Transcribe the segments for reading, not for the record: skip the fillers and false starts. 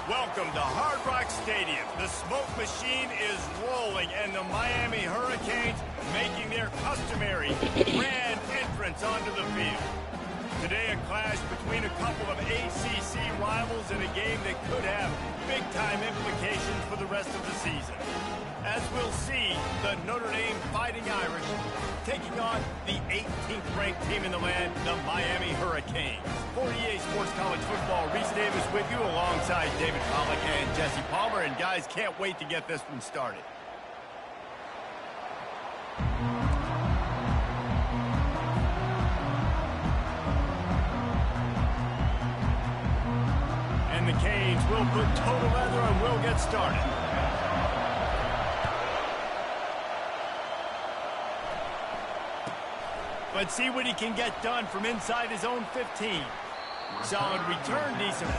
Welcome to Hard Rock Stadium. The smoke machine is rolling, and the Miami Hurricanes making their customary grand entrance onto the field. Today, a clash between a couple of ACC rivals in a game that could have big-time implications for the rest of the season. As we'll see, the Notre Dame Fighting Irish taking on the 18th ranked team in the land, the Miami Hurricanes. For EA Sports College Football, Reese Davis with you alongside David Pollack and Jesse Palmer. And guys, can't wait to get this one started. And the Canes will put total leather and we'll get started. Let's see what he can get done from inside his own 15. Solid return, decent.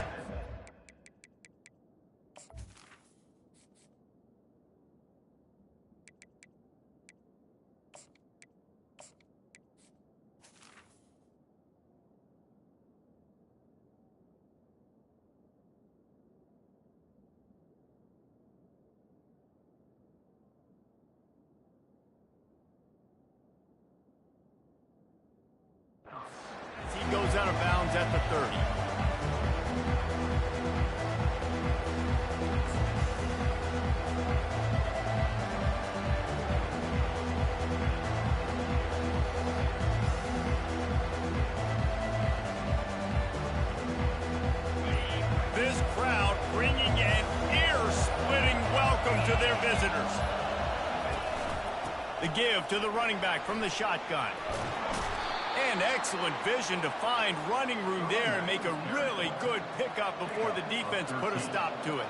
Goes out of bounds at the 30. This crowd bringing an ear-splitting welcome to their visitors. The give to the running back from the shotgun. And excellent vision to find running room there and make a really good pickup before the defense put a stop to it.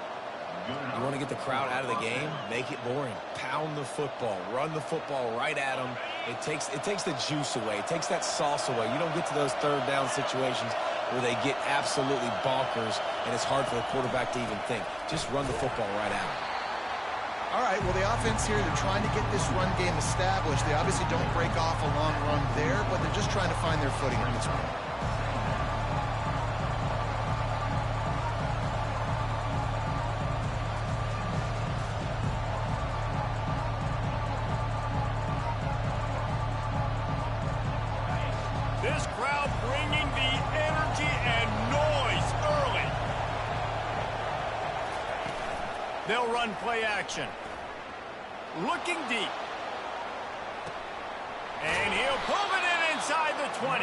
You want to get the crowd out of the game? Make it boring. Pound the football. Run the football right at them. It takes the juice away. It takes that sauce away. You don't get to those third down situations where they get absolutely bonkers and it's hard for the quarterback to even think. Just run the football right at them. All right, well, the offense here, they're trying to get this run game established. They obviously don't break off a long run there, but they're just trying to find their footing at this point. This crowd bringing the energy and noise early. They'll run play action. Looking deep. And he'll pull it in inside the 20.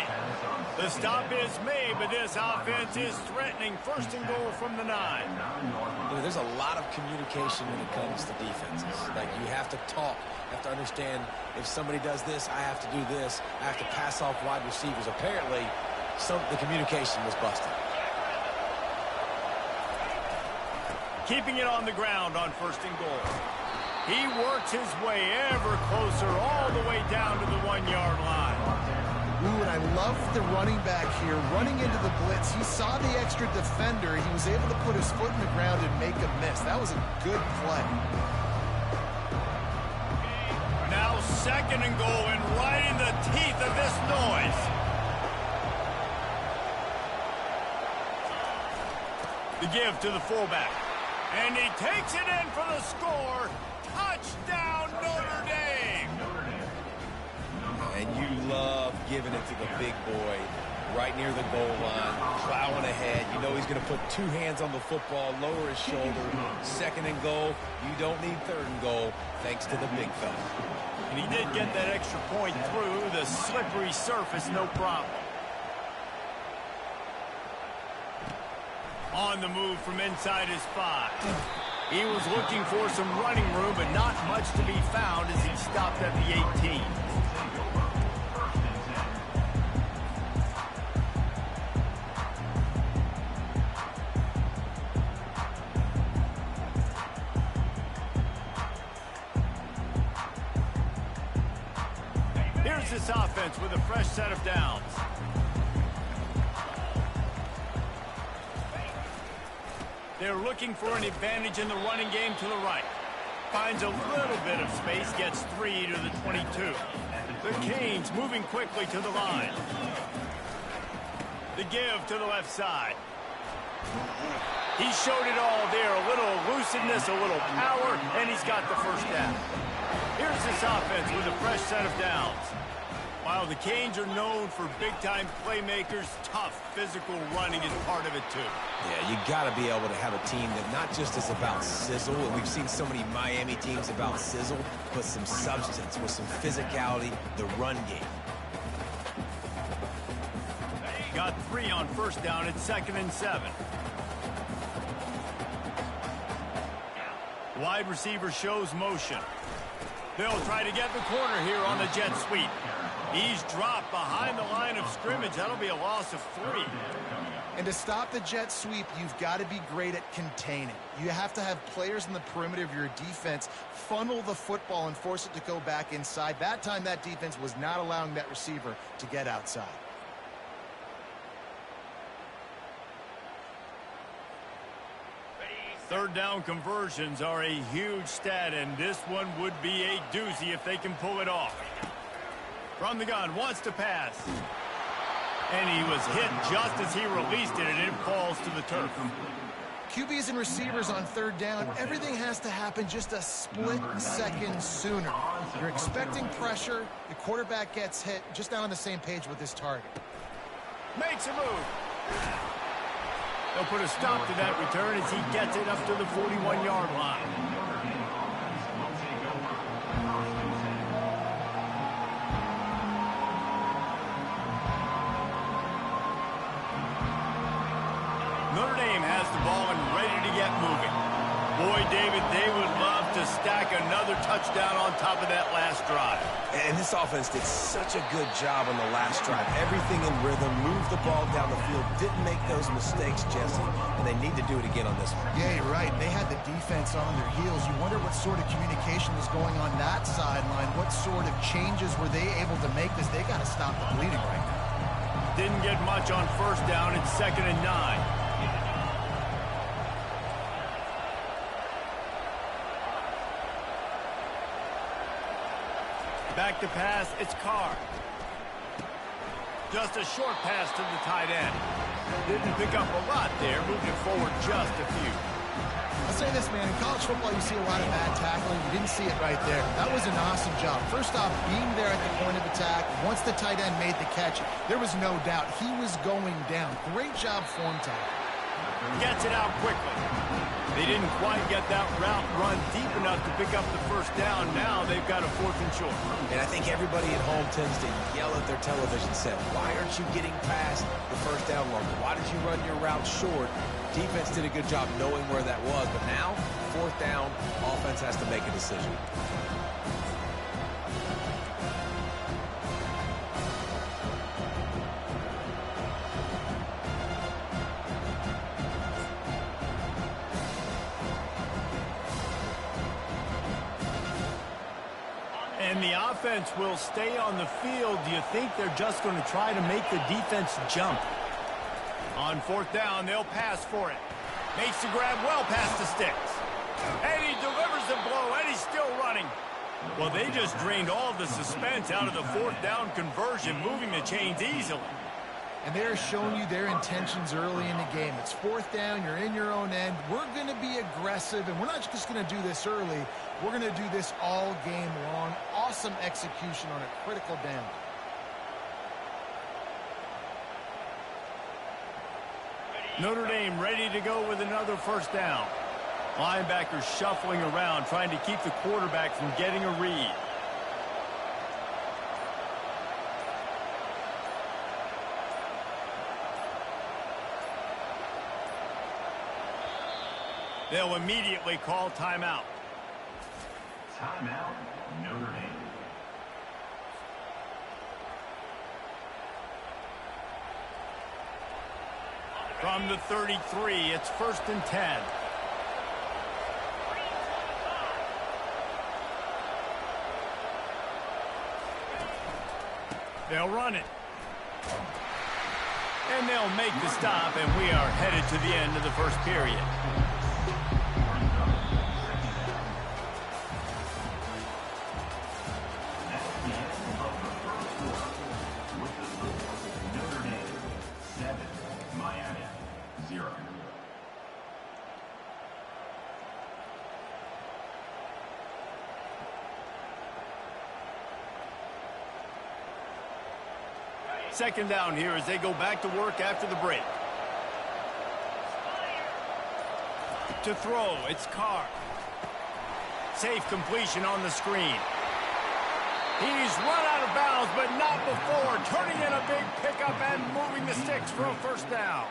The stop is made, but this offense is threatening first and goal from the 9. You know, there's a lot of communication when it comes to defenses. Like, you have to talk. You have to understand if somebody does this, I have to do this. I have to pass off wide receivers. Apparently, the communication was busted. Keeping it on the ground on first and goal. He works his way ever closer all the way down to the 1-yard line. Ooh, and I love the running back here running into the blitz. He saw the extra defender. He was able to put his foot in the ground and make a miss. That was a good play. Now second and goal and right in the teeth of this noise. The give to the fullback. And he takes it in for the score. Touchdown, Notre Dame. And you love giving it to the big boy right near the goal line, plowing ahead. You know he's going to put two hands on the football, lower his shoulder. Second and goal. You don't need third and goal, thanks to the big fella. And he did get that extra point through the slippery surface, no problem. On the move from inside his 5. He was looking for some running room, but not much to be found as he stopped at the 18. Here's this offense with a fresh set of downs. They're looking for an advantage in the running game to the right. Finds a little bit of space, gets 3 to the 22. The Canes moving quickly to the line. The give to the left side. He showed it all there. A little elusiveness, a little power, and he's got the first down. Here's this offense with a fresh set of downs. While the Canes are known for big-time playmakers, tough physical running is part of it, too. Yeah, you got to be able to have a team that not just is about sizzle, and we've seen so many Miami teams about sizzle, but some substance with some physicality, the run game. Got 3 on first down at 2nd and 7. Wide receiver shows motion. They'll try to get the corner here on the jet sweep. He's dropped behind the line of scrimmage. That'll be a loss of 3. And to stop the jet sweep, you've got to be great at containing. You have to have players in the perimeter of your defense funnel the football and force it to go back inside. That time, that defense was not allowing that receiver to get outside. Third down conversions are a huge stat, and this one would be a doozy if they can pull it off. From the gun, wants to pass. And he was hit just as he released it, and it falls to the turf. QBs and receivers on third down, everything has to happen just a split second sooner. You're expecting pressure, the quarterback gets hit, just not on the same page with his target. Makes a move. They'll put a stop to that return as he gets it up to the 41-yard line. Notre Dame has the ball and ready to get moving. Boy, David, they would love to stack another touchdown on top of that last drive. And this offense did such a good job on the last drive. Everything in rhythm, moved the ball down the field, didn't make those mistakes, Jesse, and they need to do it again on this one. Yeah, you're right. They had the defense on their heels. You wonder what sort of communication was going on that sideline. What sort of changes were they able to make this? They got to stop the bleeding right now. Didn't get much on first down. It's 2nd and 9. Back to pass, it's Carr. Just a short pass to the tight end. Didn't pick up a lot there, moved it forward just a few. I'll say this, man, in college football you see a lot of bad tackling. You didn't see it right there. That was an awesome job. First off, being there at the point of attack, once the tight end made the catch, there was no doubt he was going down. Great job form time. Gets it out quickly. They didn't quite get that route run deep enough to pick up the first down. Now they've got a 4th and short. And I think everybody at home tends to yell at their television set, why aren't you getting past the first down longer? Why did you run your route short? Defense did a good job knowing where that was, but now, 4th down, offense has to make a decision. And the offense will stay on the field. Do you think they're just going to try to make the defense jump? On 4th down, they'll pass for it. Makes the grab well past the sticks. And he delivers the blow, and he's still running. Well, they just drained all the suspense out of the 4th down conversion, moving the chains easily. And they're showing you their intentions early in the game. It's 4th down, you're in your own end. We're going to be aggressive, and we're not just going to do this early. We're going to do this all game long. Awesome execution on a critical down. Notre Dame ready to go with another first down. Linebackers shuffling around, trying to keep the quarterback from getting a read. They'll immediately call timeout. Timeout, Notre Dame. From the 33, it's 1st and 10. They'll run it. And they'll make the stop, and we are headed to the end of the first period. Notre Dame 7, Miami 0. Second down here as they go back to work after the break. To throw, it's Carr. Safe completion on the screen. He's run out of bounds, but not before. Turning in a big pickup and moving the sticks for a first down.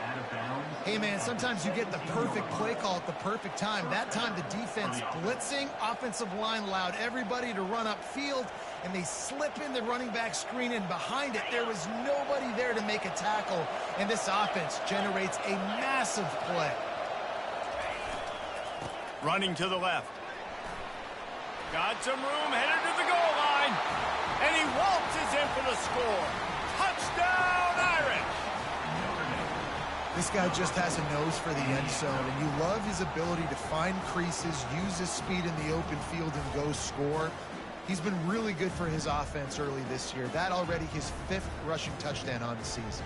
Hey, man, sometimes you get the perfect play call at the perfect time. That time the defense blitzing, offensive line allowed everybody to run upfield, and they slip in the running back screen, and behind it, there was nobody there to make a tackle, and this offense generates a massive play. Running to the left. Got some room, headed to the goal line. And he waltzes in for the score. Touchdown, Irish! This guy just has a nose for the end zone, and you love his ability to find creases, use his speed in the open field, and go score. He's been really good for his offense early this year. That already his 5th rushing touchdown on the season.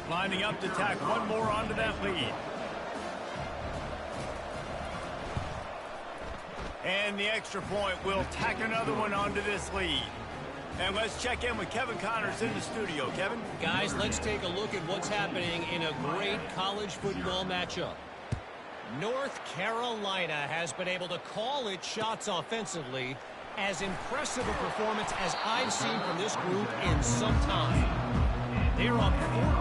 Lining up to tack one more onto that lead. And the extra point will tack another one onto this lead. And let's check in with Kevin Connors in the studio. Kevin? Guys, let's take a look at what's happening in a great college football matchup. North Carolina has been able to call its shots offensively. As impressive a performance as I've seen from this group in some time. They're up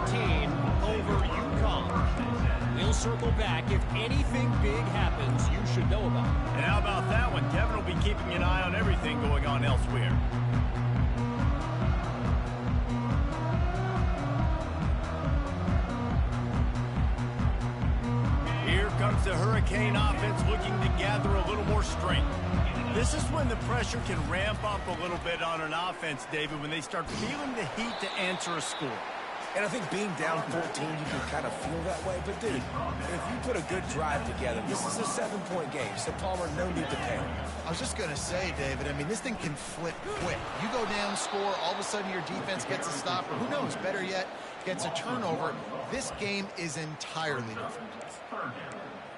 14 over UConn. We'll circle back if anything big happens you should know about. And how about that one? Kevin will be keeping an eye on everything going on elsewhere. Here comes the Hurricane offense looking to gather a little more strength. This is when the pressure can ramp up a little bit on an offense, David, when they start feeling the heat to answer a score. And I think being down 14, you can kind of feel that way. But, dude, if you put a good drive together, this is a 7-point game. So, Palmer, no need to panic. I was just going to say, David, I mean, this thing can flip quick. You go down, score, all of a sudden your defense gets a stop, or who knows, better yet, gets a turnover. This game is entirely different.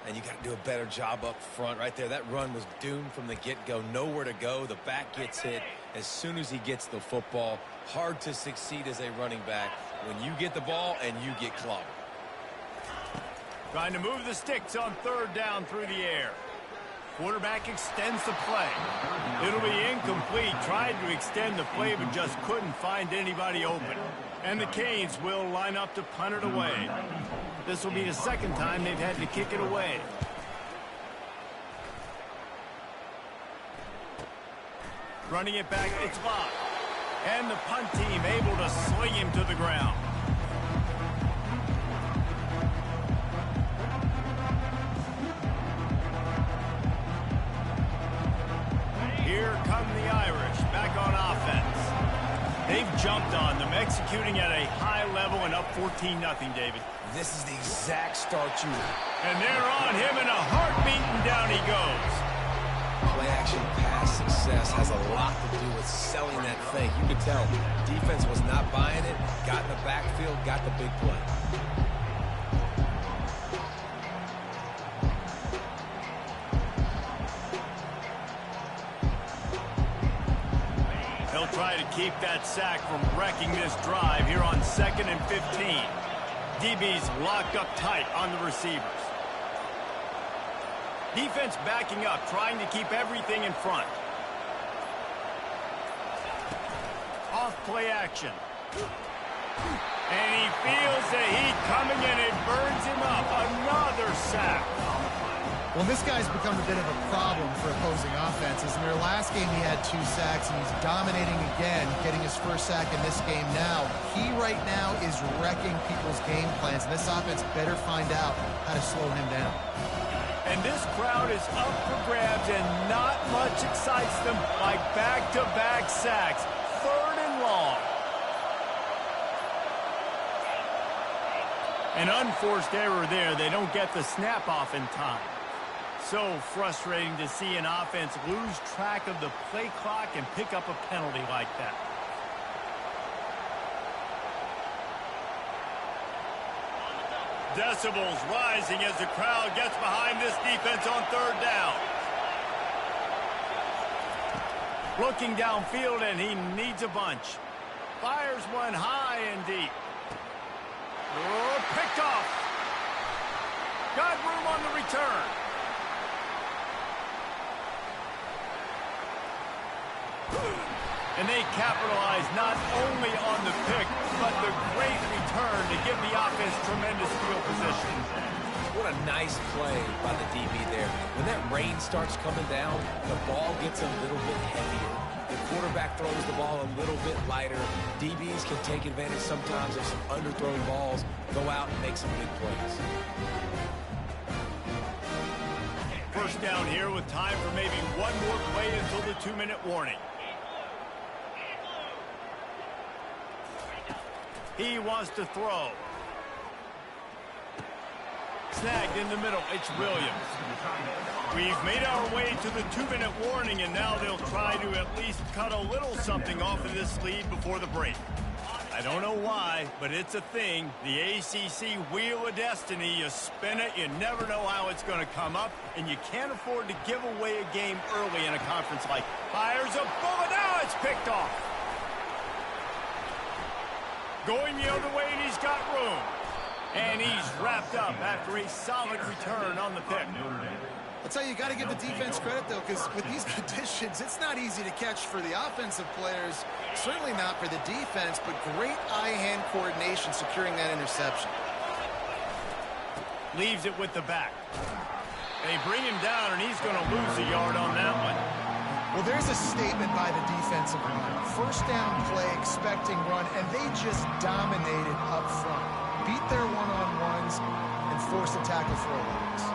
And you got to do a better job up front right there. That run was doomed from the get-go. Nowhere to go. The back gets hit as soon as he gets the football. Hard to succeed as a running back when you get the ball and you get clobbered. Trying to move the sticks on 3rd down through the air. Quarterback extends the play. It'll be incomplete. Tried to extend the play but just couldn't find anybody open. And the Canes will line up to punt it away. This will be the 2nd time they've had to kick it away. Running it back, it's locked. And the punt team able to sling him to the ground. Here come the Irish back on offense. They've jumped on them, executing at a high level and up 14-0, David. This is the exact start you want. And they're on him in a heartbeat, and down he goes. Play-action pass success has a lot to do with selling that thing. You could tell defense was not buying it, got in the backfield, got the big play. They'll try to keep that sack from wrecking this drive here on 2nd and 15. DB's locked up tight on the receivers. Defense backing up, trying to keep everything in front. Off play action. And he feels the heat coming and it burns him up. Another sack. Well, this guy's become a bit of a problem for opposing offenses. In their last game, he had 2 sacks, and he's dominating again, getting his first sack in this game now. He right now is wrecking people's game plans, and this offense better find out how to slow him down. And this crowd is up for grabs, and not much excites them like back-to-back sacks. 3rd and long. An unforced error there. They don't get the snap off in time. So frustrating to see an offense lose track of the play clock and pick up a penalty like that. Decibels rising as the crowd gets behind this defense on 3rd down. Looking downfield, and he needs a bunch. Fires one high and deep. Oh, picked off. Got room on the return. And they capitalize not only on the pick, but the great return to give the offense tremendous field position. What a nice play by the DB there. When that rain starts coming down, the ball gets a little bit heavier. The quarterback throws the ball a little bit lighter. DBs can take advantage sometimes of some underthrown balls, go out and make some big plays. First down here with time for maybe one more play until the 2-minute warning. He wants to throw. Snagged in the middle. It's Williams. We've made our way to the 2-minute warning, and now they'll try to at least cut a little something off of this lead before the break. I don't know why, but it's a thing. The ACC Wheel of Destiny. You spin it, you never know how it's going to come up, and you can't afford to give away a game early in a conference like. Fires a bullet. Now it's picked off. Going the other way, and he's got room. And he's wrapped up after a solid return on the pick. I'll tell you, you got to give the defense credit, though, because with these conditions, it's not easy to catch for the offensive players. Certainly not for the defense, but great eye-hand coordination securing that interception. Leaves it with the back. They bring him down, and he's going to lose a yard on that one. Well, there's a statement by the defensive line. First down play, expecting run, and they just dominated up front. Beat their one-on-ones and forced a tackle throwbacks.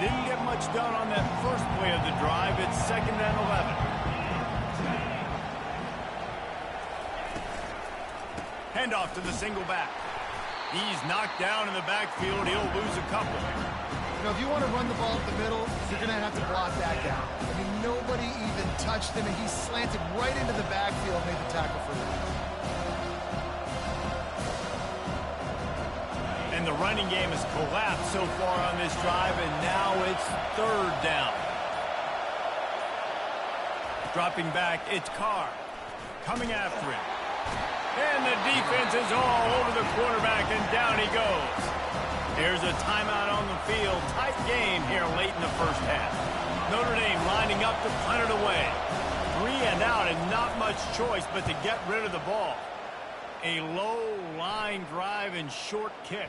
Didn't get much done on that first play of the drive. It's 2nd and 11. Handoff to the single back. He's knocked down in the backfield. He'll lose a couple. You know, if you want to run the ball up the middle, you're going to have to block that guy. I mean, nobody even touched him, and he slanted right into the backfield and made the tackle for him. And the running game has collapsed so far on this drive, and now it's 3rd down. Dropping back, it's Carr. Coming after him. And the defense is all over the quarterback, and down he goes. There's a timeout on the field. Tight game here late in the first half. Notre Dame lining up to punt it away. 3 and out, and not much choice but to get rid of the ball. A low line drive and short kick.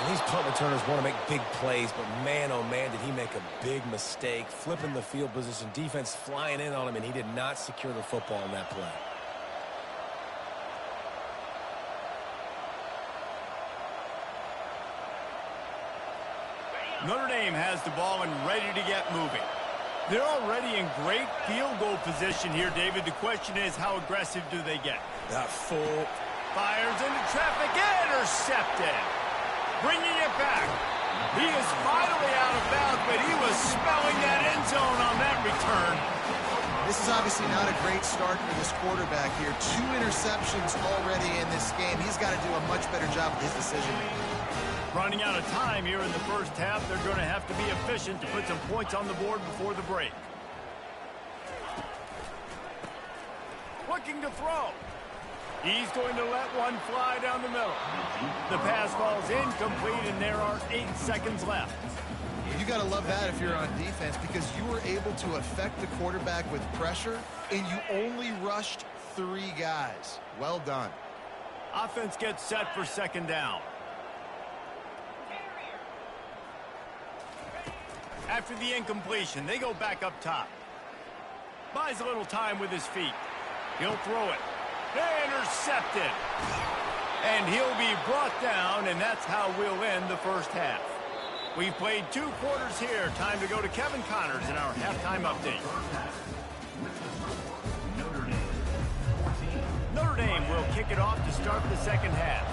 And these punt returners want to make big plays, but man, oh man, did he make a big mistake. Flipping the field position, defense flying in on him, and he did not secure the football on that play. Notre Dame has the ball and ready to get moving. They're already in great field goal position here, David. The question is, how aggressive do they get? That full. Fires into traffic, intercepted. Bringing it back. He is finally out of bounds, but he was smelling that end zone on that return. This is obviously not a great start for this quarterback here. 2 interceptions already in this game. He's got to do a much better job with his decision-making. Running out of time here in the first half. They're going to have to be efficient to put some points on the board before the break. Looking to throw. He's going to let one fly down the middle. The pass falls incomplete, and there are 8 seconds left. You got to love that if you're on defense, because you were able to affect the quarterback with pressure, and you only rushed 3 guys. Well done. Offense gets set for second down. After the incompletion, they go back up top. Buys a little time with his feet. He'll throw it. Intercepted. And he'll be brought down, and that's how we'll end the first half. We've played 2 quarters here. Time to go to Kevin Connors in our halftime update. Notre Dame will kick it off to start the second half.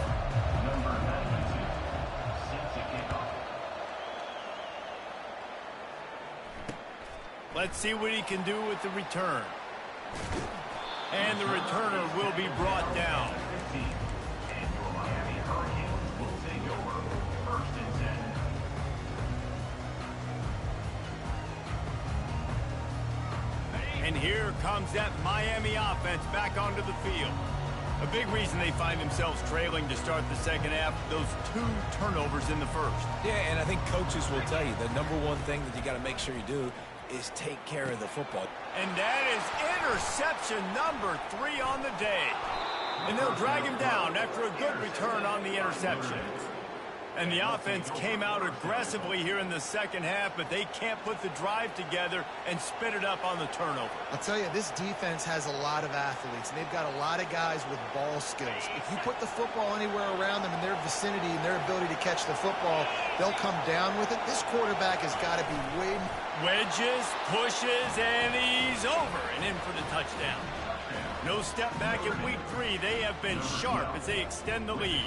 Let's see what he can do with the return. And the returner will be brought down. And here comes that Miami offense back onto the field. A big reason they find themselves trailing to start the second half, those 2 turnovers in the first. Yeah, and I think coaches will tell you the number one thing that you got to make sure you do is take care of the football. And that is interception number 3 on the day. And they'll drag him down after a good return on the interception. And the offense came out aggressively here in the second half, but they can't put the drive together and spit it up on the turnover. I'll tell you, this defense has a lot of athletes, and they've got a lot of guys with ball skills. If you put the football anywhere around them in their vicinity and their ability to catch the football, they'll come down with it. This quarterback has got to be way... Wedges, pushes, and he's over and in for the touchdown. No step back in week 3. They have been sharp as they extend the lead.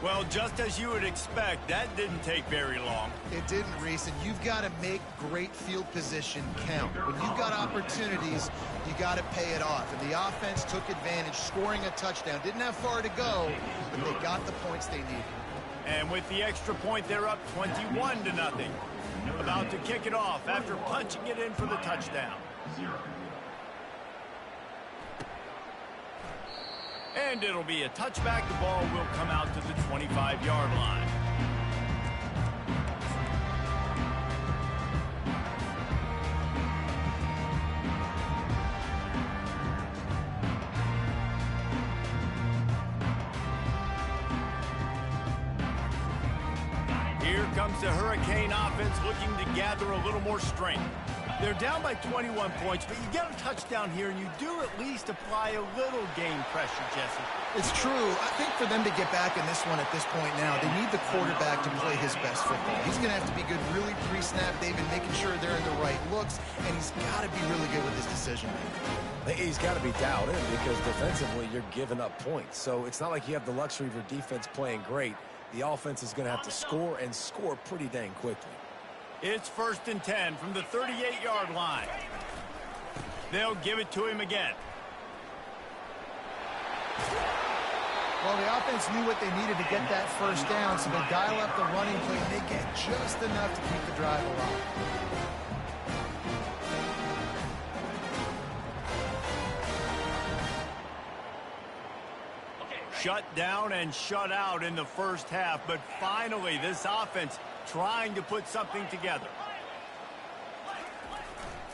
Well, just as you would expect, that didn't take very long. It didn't, Reese, and you've got to make great field position count. When you've got opportunities, you got to pay it off. And the offense took advantage, scoring a touchdown. Didn't have far to go, but they got the points they needed. And with the extra point, they're up 21-0. About to kick it off after punching it in for the touchdown. And it'll be a touchback. The ball will come out to the 25-yard line. Here comes the Hurricane offense looking to gather a little more strength. They're down by 21 points, but you get a touchdown here, and you do at least apply a little game pressure, Jesse. It's true. I think for them to get back in this one at this point now, they need the quarterback to play his best football. He's going to have to be good really pre-snap, David, making sure they're in the right looks, and he's got to be really good with his decision-making. He's got to be dialed in because defensively you're giving up points. So it's not like you have the luxury of your defense playing great. The offense is going to have to score and score pretty dang quickly. It's 1st and 10 from the 38-yard line. They'll give it to him again. Well, the offense knew what they needed to get that first down, so they dial up the running play, and they get just enough to keep the drive alive. Shut down and shut out in the first half, but finally this offense trying to put something together.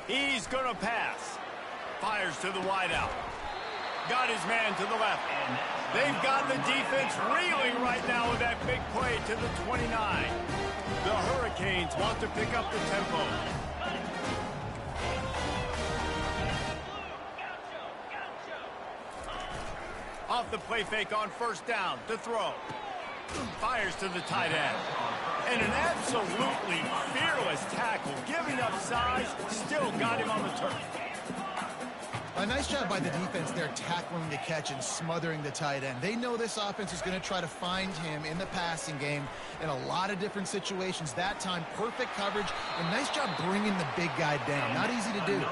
He's going to pass. Fires to the wideout. Got his man to the left. They've got the defense reeling right now with that big play to the 29. The Hurricanes want to pick up the tempo. Off the play fake on 1st down to throw. Fires to the tight end. And an absolutely fearless tackle. Giving up size, still got him on the turf. A nice job by the defense there, tackling the catch and smothering the tight end. They know this offense is going to try to find him in the passing game in a lot of different situations. That time, perfect coverage, and nice job bringing the big guy down. Not easy to do.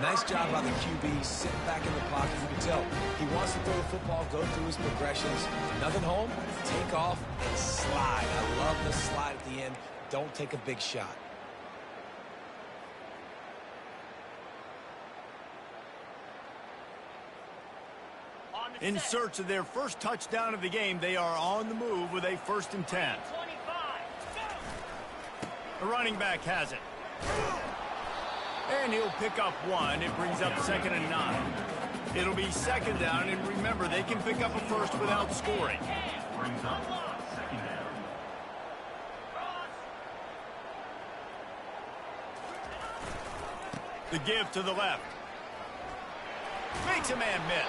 Nice job by the QB, sitting back in the pocket. You can tell he wants to throw the football, go through his progressions. Nothing home, take off, and slide. I love the slide at the end. Don't take a big shot. In search of their first touchdown of the game, they are on the move with a 1st and 10. The running back has it. And he'll pick up one. It brings up 2nd and 9. It'll be 2nd down, and remember, they can pick up a first without scoring. Brings up 2nd down. The give to the left. Makes a man miss.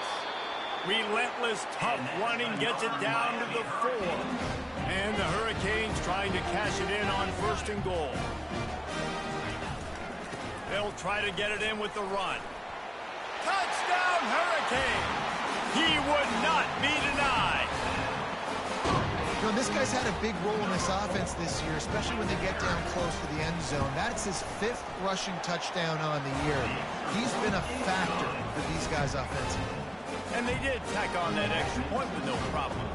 Relentless, tough running gets it down to the 4. And the Hurricanes trying to cash it in on 1st and goal. They'll try to get it in with the run. Touchdown, Hurricane! He would not be denied. You know, this guy's had a big role in this offense this year, especially when they get down close to the end zone. That's his 5th rushing touchdown on the year. He's been a factor for these guys offensively. And they did tack on that extra point with no problem.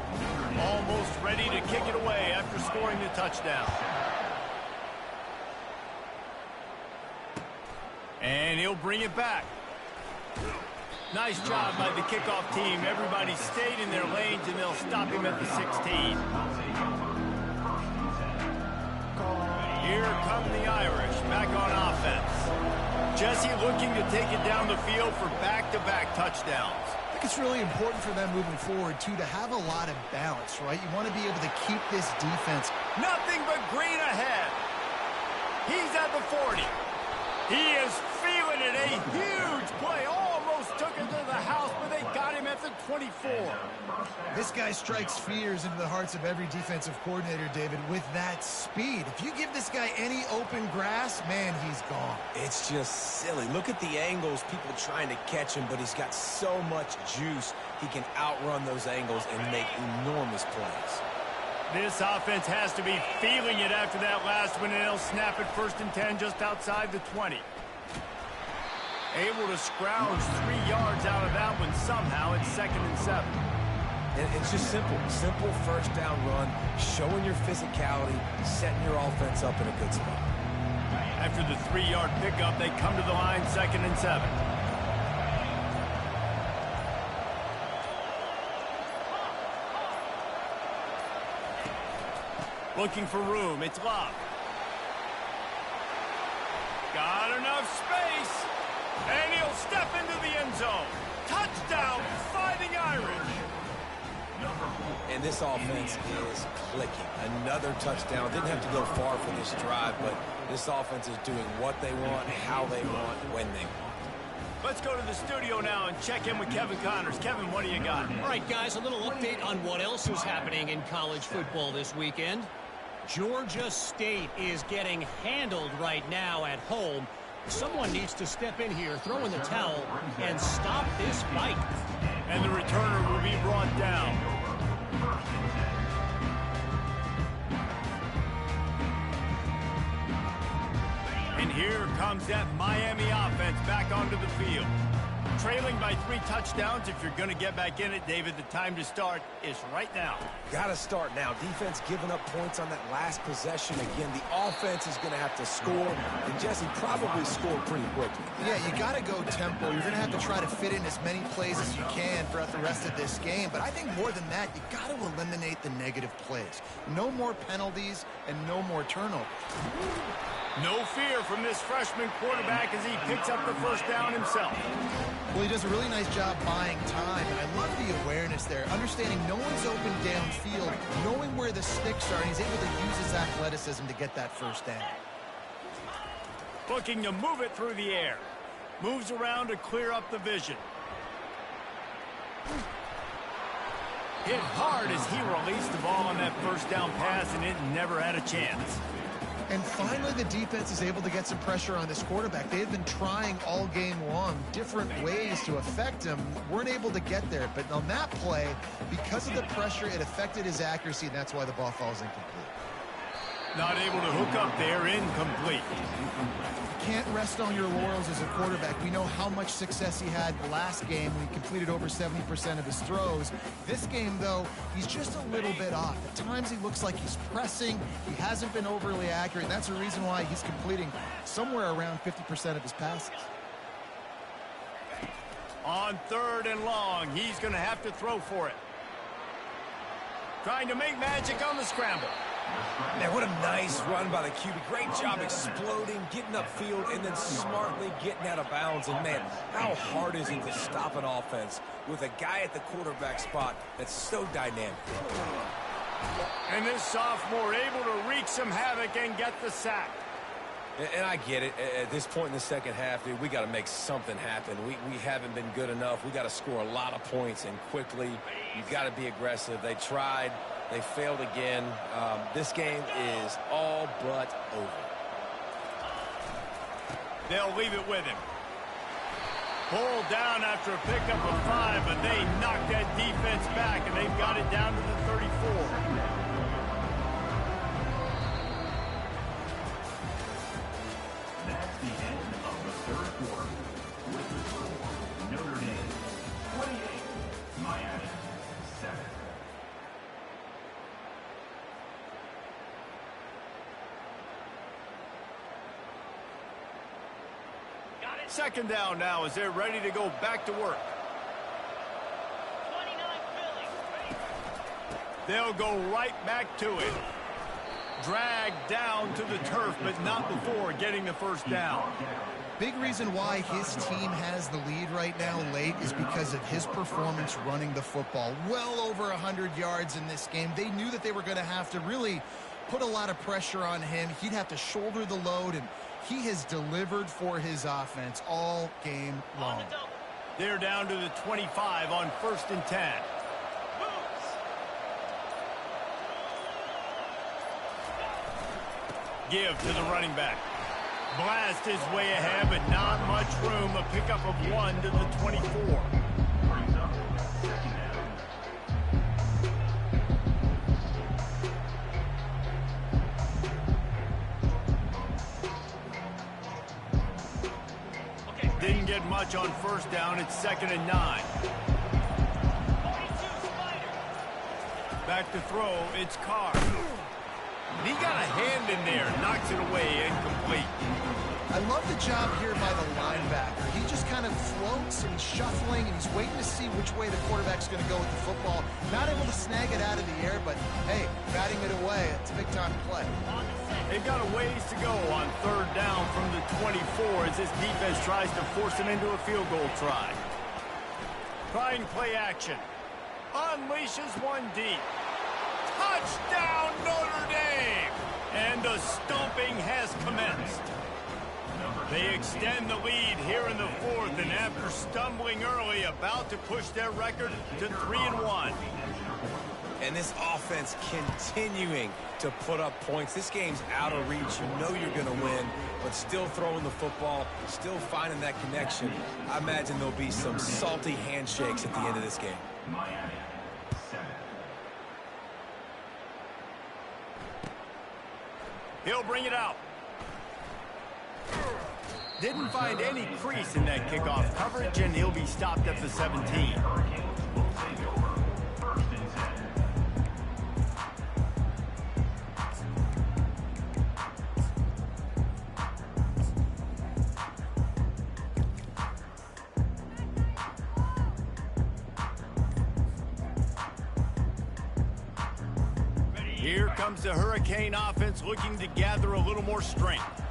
Almost ready to kick it away after scoring the touchdown. And he'll bring it back. Nice job by the kickoff team. Everybody stayed in their lanes, and they'll stop him at the 16. Here come the Irish back on offense. Jesse looking to take it down the field for back-to-back touchdowns. I think it's really important for them moving forward, too, to have a lot of balance, right? You want to be able to keep this defense. Nothing but green ahead. He's at the 40. He is feeling it. A huge play. Almost took it to the house, but they got him at the 24. This guy strikes fears into the hearts of every defensive coordinator, David, with that speed. If you give this guy any open grass, man, he's gone. It's just silly. Look at the angles, people trying to catch him, but he's got so much juice. He can outrun those angles and make enormous plays. This offense has to be feeling it after that last one, and they'll snap it 1st and 10 just outside the 20. Able to scrounge 3 yards out of that one somehow. It's 2nd and 7. And it's just simple. Simple 1st down run, showing your physicality, setting your offense up in a good spot. After the 3-yard pickup, they come to the line 2nd and 7. Looking for room. It's Love. Got enough space. And he'll step into the end zone. Touchdown, Fighting Irish. And this offense is clicking. Another touchdown. Didn't have to go far for this drive, but this offense is doing what they want, how they want, when they want. Let's go to the studio now and check in with Kevin Connors. Kevin, what do you got? All right, guys, a little update on what else is happening in college football this weekend. Georgia State is getting handled right now at home. Someone needs to step in here, throw in the towel, and stop this fight. And the returner will be brought down. And here comes that Miami offense back onto the field. Trailing by 3 touchdowns. If you're going to get back in it, David, the time to start is right now. Got to start now. Defense giving up points on that last possession. Again, the offense is going to have to score, and Jesse probably scored pretty quickly. Yeah, you got to go tempo. You're going to have to try to fit in as many plays as you can throughout the rest of this game. But I think more than that, you got to eliminate the negative plays. No more penalties and no more turnovers. No fear from this freshman quarterback as he picks up the 1st down himself. Well, he does a really nice job buying time, and I love the awareness there. Understanding no one's open downfield, knowing where the sticks are, and he's able to use his athleticism to get that 1st down. Looking to move it through the air. Moves around to clear up the vision. Hit hard as he released the ball on that 1st down pass, and it never had a chance. And finally, the defense is able to get some pressure on this quarterback. They've been trying all game long different ways to affect him. Weren't able to get there. But on that play, because of the pressure, it affected his accuracy, and that's why the ball falls incomplete. Not able to hook up there, incomplete. Can't rest on your laurels as a quarterback. We know how much success he had last game when he completed over 70% of his throws. This game, though, he's just a little bit off. At times he looks like he's pressing. He hasn't been overly accurate. That's the reason why he's completing somewhere around 50% of his passes. On 3rd and long, he's going to have to throw for it. Trying to make magic on the scramble. Man, what a nice run by the QB. Great job exploding, getting upfield, and then smartly getting out of bounds. And, man, how hard is it to stop an offense with a guy at the quarterback spot that's so dynamic? And this sophomore able to wreak some havoc and get the sack. And I get it. At this point in the second half, dude, we got to make something happen. We haven't been good enough. We got to score a lot of points and quickly. You've got to be aggressive. They tried. They failed again. This game is all but over. They'll leave it with him. Pulled down after a pickup of 5, but they knocked that defense back, and they've got it down to the 34. That's the end of the third quarter. With the score, Notre Dame 28, Miami 7. Second down now as they're ready to go back to work. They'll go right back to it. Dragged down to the turf, but not before getting the first down. Big reason why his team has the lead right now late is because of his performance running the football. Well over 100 yards in this game. They knew that they were going to have to really put a lot of pressure on him. He'd have to shoulder the load, and he has delivered for his offense all game long. They're down to the 25 on 1st and 10. Give to the running back. Blast his way ahead, but not much room. A pickup of 1 to the 24. Brings up second down. Didn't get much on 1st down. It's 2nd and 9. Back to throw. It's Carr. He got a hand in there. Knocks it away. Incomplete. I love the job here by the linebacker. He just kind of floats and he's shuffling and he's waiting to see which way the quarterback's going to go with the football. Not able to snag it out of the air, but hey, batting it away. It's a big time play. They've got a ways to go on 3rd down from the 24 as this defense tries to force him into a field goal try. Trying play action. Unleashes one deep. Touchdown, Notre Dame! And the stomping has commenced. They extend the lead here in the 4th, and after stumbling early, about to push their record to 3-1. And this offense continuing to put up points. This game's out of reach. You know you're going to win, but still throwing the football, still finding that connection. I imagine there'll be some salty handshakes at the end of this game. Miami 7. He'll bring it out. Didn't find any crease in that kickoff coverage, and he'll be stopped at the 17. Hurricanes will take over 1st and 10. Here comes the Hurricane offense looking to gather a little more strength.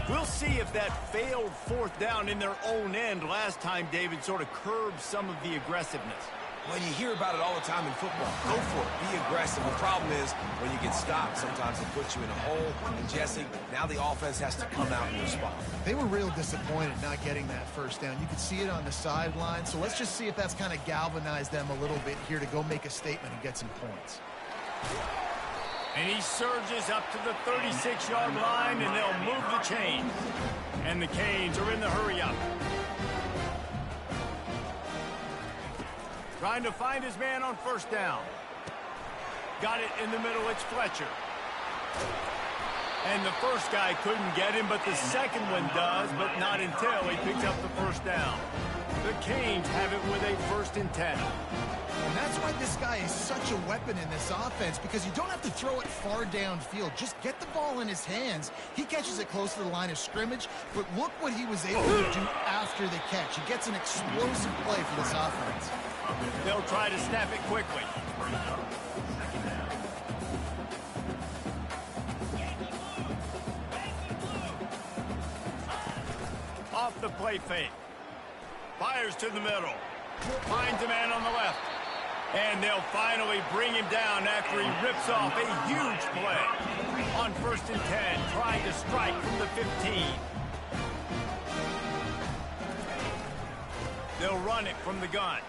We'll see if that failed 4th down in their own end last time, David, sort of curbed some of the aggressiveness. Well, you hear about it all the time in football. Go for it. Be aggressive. The problem is when you get stopped, sometimes it puts you in a hole. And, Jesse, now the offense has to come out and respond. They were real disappointed not getting that 1st down. You could see it on the sideline. So let's just see if that's kind of galvanized them a little bit here to go make a statement and get some points. And he surges up to the 36-yard line, and they'll move the chains. And the Canes are in the hurry-up. Trying to find his man on 1st down. Got it in the middle. It's Fletcher. And the first guy couldn't get him, but the second one does, but not until he picks up the 1st down. The Canes have it with a 1st and 10. And that's why this guy is such a weapon in this offense, because you don't have to throw it far downfield. Just get the ball in his hands. He catches it close to the line of scrimmage, but look what he was able to do after the catch. He gets an explosive play for this offense. They'll try to snap it quickly. the play fake. Fires to the middle. Finds a man on the left. And they'll finally bring him down after he rips off a huge play. On 1st and 10, trying to strike from the 15. They'll run it from the gun.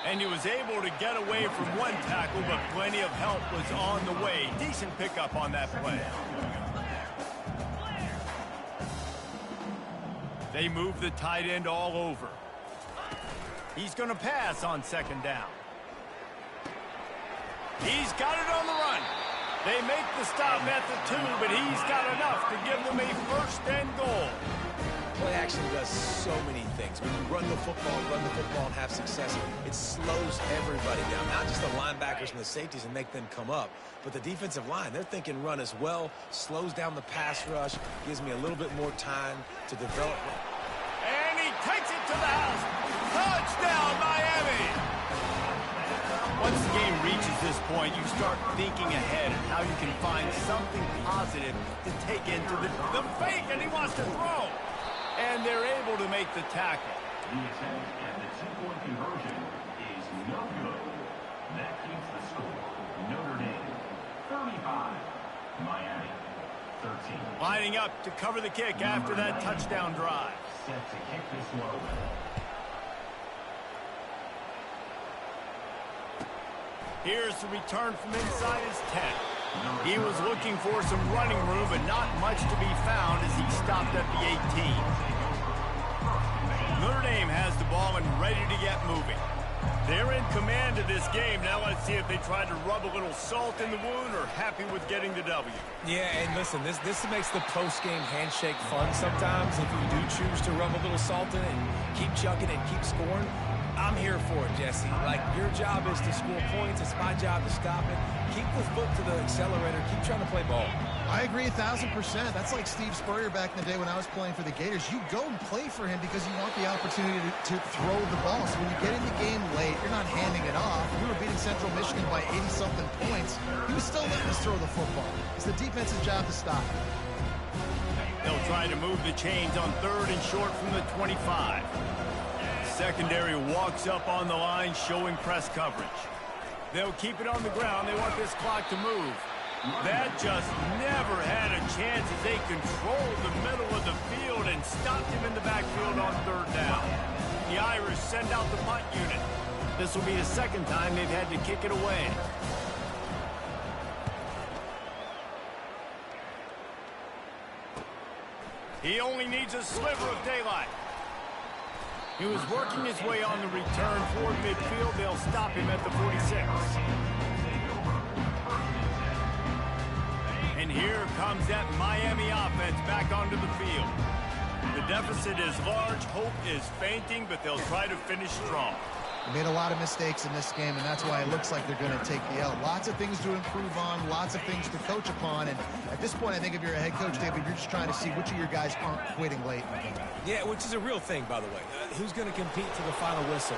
And he was able to get away from one tackle, but plenty of help was on the way. Decent pickup on that play. They move the tight end all over. He's going to pass on 2nd down. He's got it on the run. They make the stop at the 2, but he's got enough to give them a 1st and goal. Play action does so many things. When you run the football and have success, it slows everybody down. Not just the linebackers and the safeties and make them come up, but the defensive line, they're thinking run as well, slows down the pass rush, gives me a little bit more time to develop. And he takes it to the house. Touchdown, Miami! Once the game reaches this point, you start thinking ahead of how you can find something positive to take into the fake, and he wants to throw. And they're able to make the tackle. The attempt at the 2-point conversion is no good. That keeps the score. Notre Dame, 35. Miami, 13. Lining up to cover the kick after that touchdown drive. Set to kick this one. Here's the return from inside his 10. He was looking for some running room, but not much to be found as he stopped at the 18. Notre Dame has the ball and ready to get moving. They're in command of this game. Now let's see if they try to rub a little salt in the wound or happy with getting the W. Yeah, and listen, this makes the post-game handshake fun sometimes. If you do choose to rub a little salt in it and keep chucking and keep scoring, I'm here for it, Jesse. Like, your job is to score points. It's my job to stop it. Keep the foot to the accelerator. Keep trying to play ball. I agree 1,000%. That's like Steve Spurrier back in the day when I was playing for the Gators. You go and play for him because you want the opportunity to throw the ball. So when you get in the game late, you're not handing it off. We were beating Central Michigan by 80-something points. He was still letting us throw the football. It's the defense's job to stop it. They'll try to move the chains on 3rd and short from the 25. Secondary walks up on the line, showing press coverage. They'll keep it on the ground. They want this clock to move. That just never had a chance as they controlled the middle of the field and stopped him in the backfield on 3rd down. The Irish send out the punt unit. This will be the 2nd time they've had to kick it away. He only needs a sliver of daylight. He was working his way on the return toward midfield. They'll stop him at the 46. And here comes that Miami offense back onto the field. The deficit is large. Hope is fainting, but they'll try to finish strong. They made a lot of mistakes in this game, and that's why it looks like they're going to take the L. Lots of things to improve on, lots of things to coach upon, and at this point, I think if you're a head coach, David, you're just trying to see which of your guys aren't quitting late in the game. Yeah, which is a real thing, by the way. Who's going to compete to the final whistle?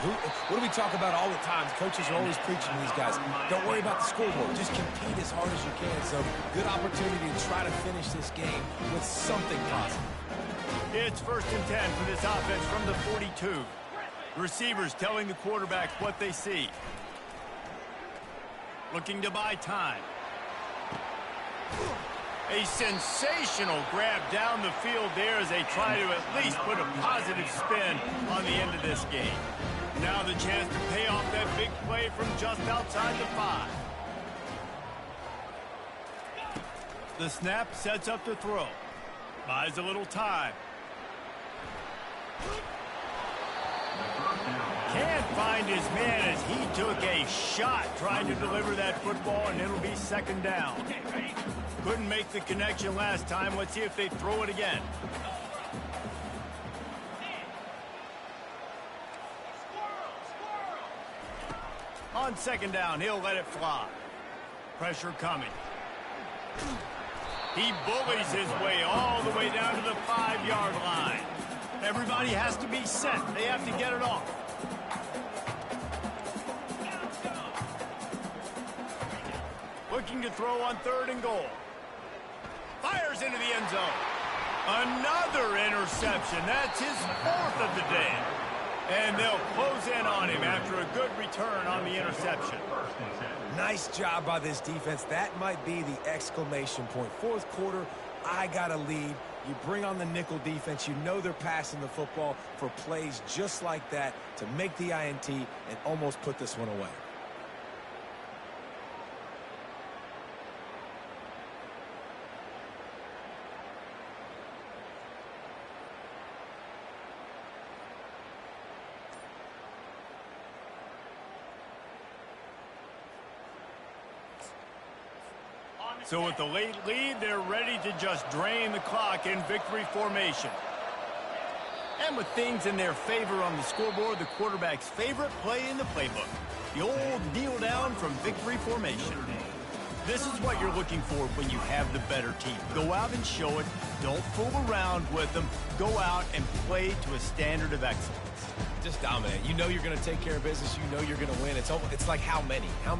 What do we talk about all the time? Coaches are always preaching to these guys. Don't worry about the scoreboard. Just compete as hard as you can. So, good opportunity to try to finish this game with something positive. It's 1st and 10 for this offense from the 42. Receivers telling the quarterback what they see. Looking to buy time. A sensational grab down the field there as they try to at least put a positive spin on the end of this game. Now the chance to pay off that big play from just outside the 5. The snap sets up the throw. Buys a little time. Can't find his man as he took a shot trying to deliver that football, and it'll be 2nd down. Couldn't make the connection last time. Let's see if they throw it again. On 2nd down, he'll let it fly. Pressure coming. He bullies his way all the way down to the 5-yard line. Everybody has to be set. They have to get it off. Looking to throw on 3rd and goal. Fires into the end zone. Another interception. That's his 4th of the day. And they'll close in on him after a good return on the interception. Nice job by this defense. That might be the exclamation point. Fourth quarter, I got a lead. You bring on the nickel defense. You know they're passing the football for plays just like that to make the INT and almost put this one away. So with the late lead, they're ready to just drain the clock in victory formation. And with things in their favor on the scoreboard, the quarterback's favorite play in the playbook, the old kneel down from victory formation. This is what you're looking for when you have the better team. Go out and show it. Don't fool around with them. Go out and play to a standard of excellence. Just dominate. You know you're going to take care of business. You know you're going to win. It's like how many? How many?